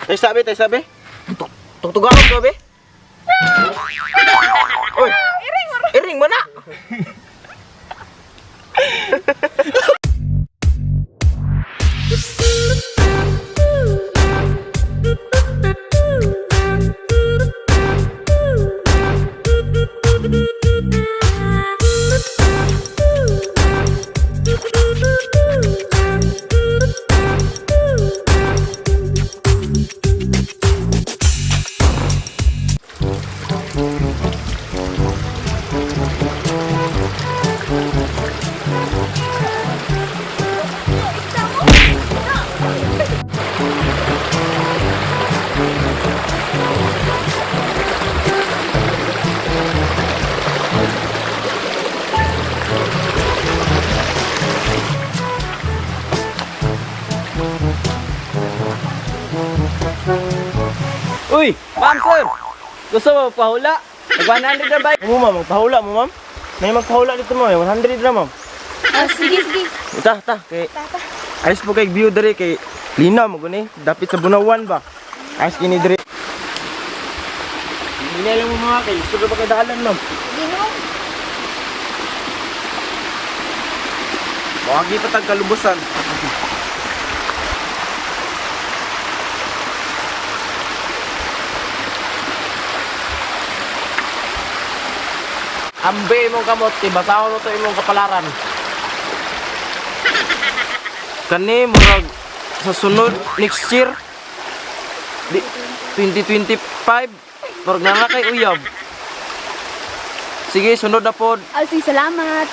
Tay sabi. Tugtugawag ko, be. Oy, iring mo na. Uy, ma'am sir. Gusto mo pahula? Nag-100 na ba? Mo ma'am, magpahula mo ma'am. May magpahula dito mo, 100 na ma'am. Sige. Ta, kay ayos po kay view diri kay linaw mo guni, dapit sa Bunawan ba. Ayos kini diri. Hindi lang mo mga kay, sugo ba kay dalan ma'am. Gino. Wagi pa tag kalubusan. Ambe imong kamot, tibasaw mo to imong kapalaran. Kani murag sa sunod next year 2025 murag na kay uyab. Sige, sunod na pod. Sige, salamat.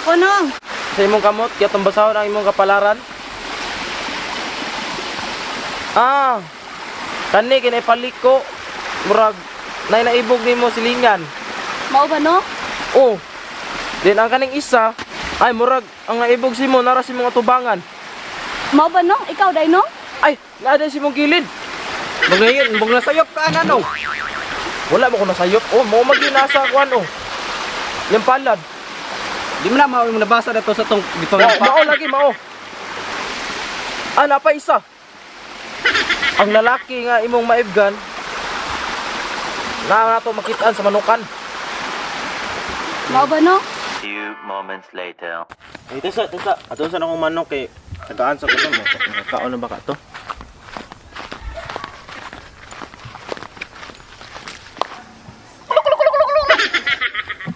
Ako no. Sa imong kamot, kaya tambasahon ang imong kapalaran. Kani kinay paliko. Murag nay naibog nimo silingan. Mao ba no? Oh. Then ang kaning isa, ay murag ang naibog si mo nara si mga tubangan. Mao ba no? Ikaw day no? Ay, naada si mong kilid. Magayon, mong nasayop ka na no. Wala mo ko nasayop. Oh, mo maginasa ko ano. Yung palad. Di mo na mao nabasa na to sa tong dito. Mao lagi, mao. Napa isa. Ang lalaki nga imong maibgan na nato makitaan sa manukan. Mao ba no? Few moments later. Tesa. Ato sa akong manok kay tagaan sa kuno mo. Kaon na ba ka to?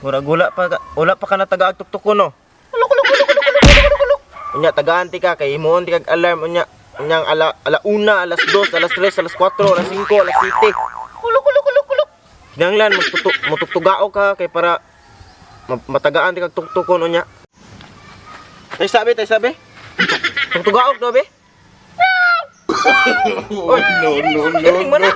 Wala pa ka na taga-tuktok ko no. Unya taga-anti ka kay imoon ti kag alarm unya ala una, alas 2, alas 3, alas 4, alas 5, alas 7. Kinanglan magtutugao ka kay para matagaan ti kag tuktukon unya. Tay sabi. Tugtugao do be. Oy, no. Iring mo na.